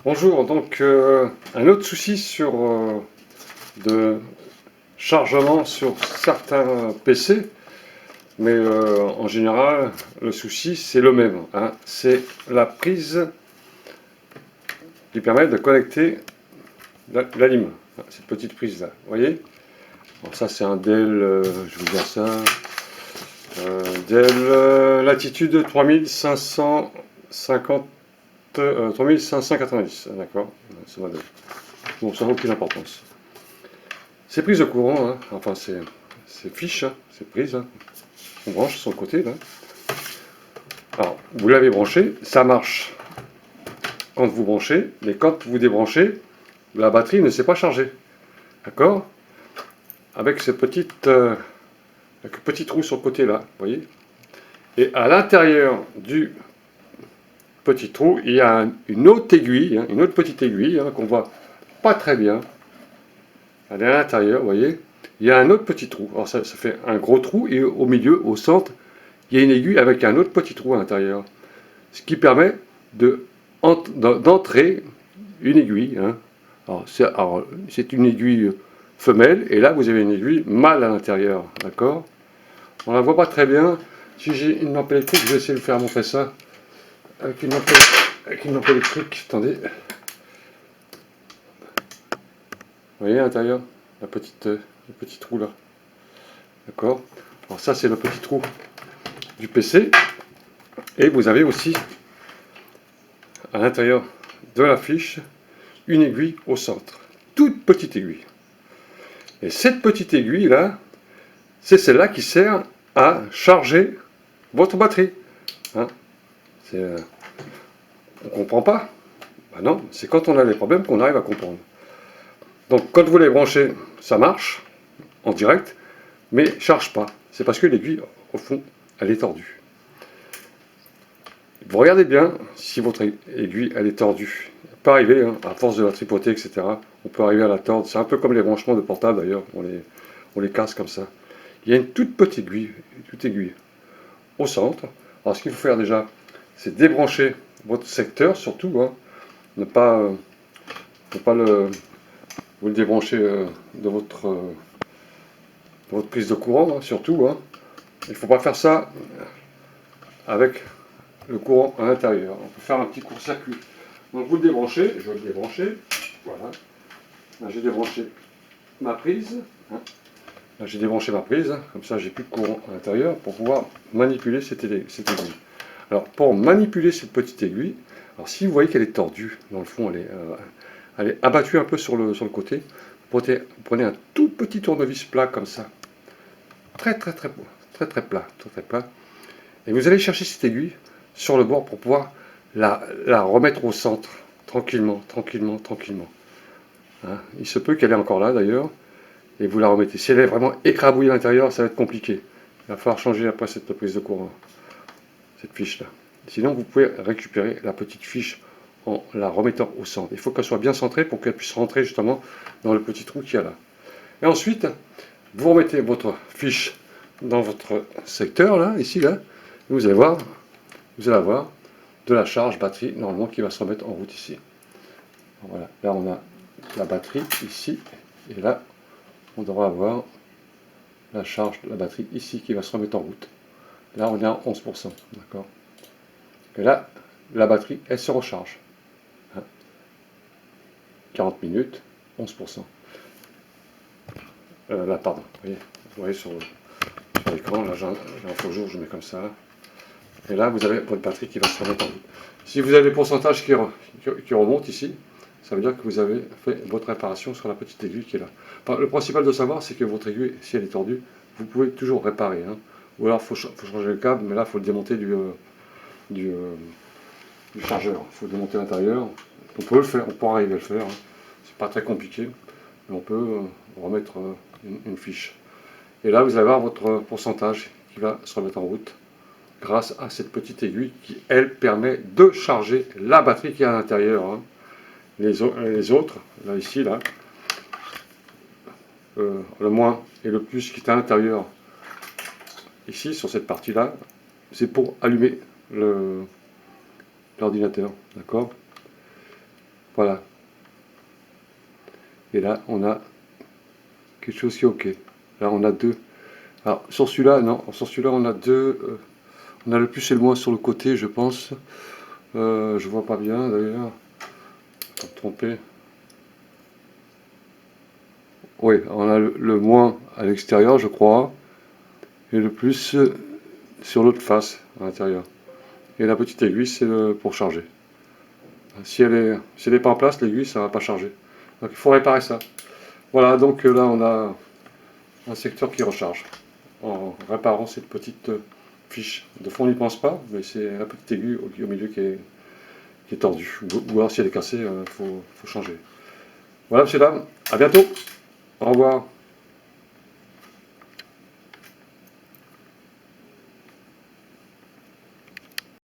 Bonjour, donc un autre souci sur de chargement sur certains PC, mais en général le souci c'est le même, hein, c'est la prise qui permet de connecter la lime, cette petite prise là, vous voyez. Alors ça c'est un Dell, je vous dire ça, Dell Latitude 3550, 3590, d'accord, c'est modèle. Bon, ça n'a aucune importance. C'est prise de courant, hein. Enfin c'est fiche, hein. C'est prise. Hein. On branche sur le côté là. Alors, vous l'avez branché, ça marche quand vous branchez, mais quand vous débranchez, la batterie ne s'est pas chargée. D'accord? Avec ce petit trou sur le côté là, vous voyez? Et à l'intérieur du petit trou, il y a une autre aiguille, hein, une autre petite aiguille hein, qu'on voit pas très bien. Elle est à l'intérieur, vous voyez? Il y a un autre petit trou. Alors ça fait un gros trou et au milieu, au centre, il y a une aiguille avec un autre petit trou à l'intérieur. Ce qui permet d'entrer une aiguille. Hein. Alors c'est une aiguille femelle et là vous avez une aiguille mâle à l'intérieur. D'accord? On ne la voit pas très bien. Si j'ai une lampe électrique, je vais essayer de faire montrer ça avec une lampe électrique. Attendez. Vous voyez à l'intérieur le petit trou là. D'accord? Alors ça c'est le petit trou du PC. Et vous avez aussi à l'intérieur de la fiche une aiguille au centre. Toute petite aiguille. Et cette petite aiguille là, c'est celle-là qui sert à charger votre batterie. Hein, on ne comprend pas. Ben non, c'est quand on a des problèmes qu'on arrive à comprendre. Donc quand vous les branchez, ça marche en direct, mais charge pas. C'est parce que l'aiguille, au fond, elle est tordue. Vous regardez bien si votre aiguille elle est tordue. Ça peut arriver, hein, à force de la tripoter, etc. On peut arriver à la tordre. C'est un peu comme les branchements de portable d'ailleurs. On les casse comme ça. Il y a une toute petite aiguille au centre. Alors ce qu'il faut faire déjà, c'est débrancher votre secteur surtout. Hein, ne pas vous le débrancher de votre prise de courant, hein, surtout. Hein. Il ne faut pas faire ça avec le courant à l'intérieur. On peut faire un petit court-circuit. Donc vous le débranchez, je vais le débrancher. Voilà. Là j'ai débranché ma prise. Hein. Là j'ai débranché ma prise, hein. Comme ça j'ai plus de courant à l'intérieur pour pouvoir manipuler cette aiguille. Alors pour manipuler cette petite aiguille, alors si vous voyez qu'elle est tordue, dans le fond elle est abattue un peu sur le côté, vous prenez un tout petit tournevis plat comme ça, très plat, et vous allez chercher cette aiguille sur le bord pour pouvoir la remettre au centre, tranquillement. Hein. Il se peut qu'elle est encore là d'ailleurs, et vous la remettez. Si elle est vraiment écrabouillée à l'intérieur, ça va être compliqué. Il va falloir changer après cette prise de courant, cette fiche là. Sinon vous pouvez récupérer la petite fiche en la remettant au centre. Il faut qu'elle soit bien centrée pour qu'elle puisse rentrer justement dans le petit trou qu'il y a là. Et ensuite, vous remettez votre fiche dans votre secteur là, ici là, et vous allez avoir de la charge batterie normalement qui va se remettre en route ici. Voilà, là on a la batterie ici, et là on devra avoir la charge de la batterie ici qui va se remettre en route. Là on est à 11%, d'accord. Et là, la batterie elle se recharge. 40 minutes, 11%. Là, pardon, vous voyez sur l'écran, là j'ai un faux jour, je mets comme ça. Et là, vous avez votre batterie qui va se remettre en route. Si vous avez le pourcentage qui remonte ici, ça veut dire que vous avez fait votre réparation sur la petite aiguille qui est là. Enfin, le principal de savoir, c'est que votre aiguille, si elle est tordue, vous pouvez toujours réparer. Hein. Ou alors, il faut changer le câble, mais là, il faut le démonter du chargeur. Il faut démonter l'intérieur. On peut le faire, on peut arriver à le faire. Hein. C'est pas très compliqué, mais on peut remettre une fiche. Et là, vous allez avoir votre pourcentage qui va se remettre en route grâce à cette petite aiguille qui, elle, permet de charger la batterie qui est à l'intérieur. Hein. Les autres, là, ici, là, le moins et le plus qui est à l'intérieur, ici, sur cette partie-là, c'est pour allumer l'ordinateur, d'accord? Voilà. Et là, on a quelque chose qui est OK. Là, on a deux. Alors, sur celui-là, non. Sur celui-là, on a deux. On a le plus et le moins sur le côté, je pense. Je vois pas bien, d'ailleurs. Pas me tromper. Oui, on a le moins à l'extérieur, je crois. Et le plus sur l'autre face, à l'intérieur. Et la petite aiguille, c'est pour charger. Si elle n'est pas en place, l'aiguille, ça ne va pas charger. Donc il faut réparer ça. Voilà, donc là, on a un secteur qui recharge. En réparant cette petite fiche. De fond, on n'y pense pas, mais c'est la petite aiguille au milieu qui est tordue. Ou alors, si elle est cassée, il faut changer. Voilà, monsieur, dame, à bientôt. Au revoir.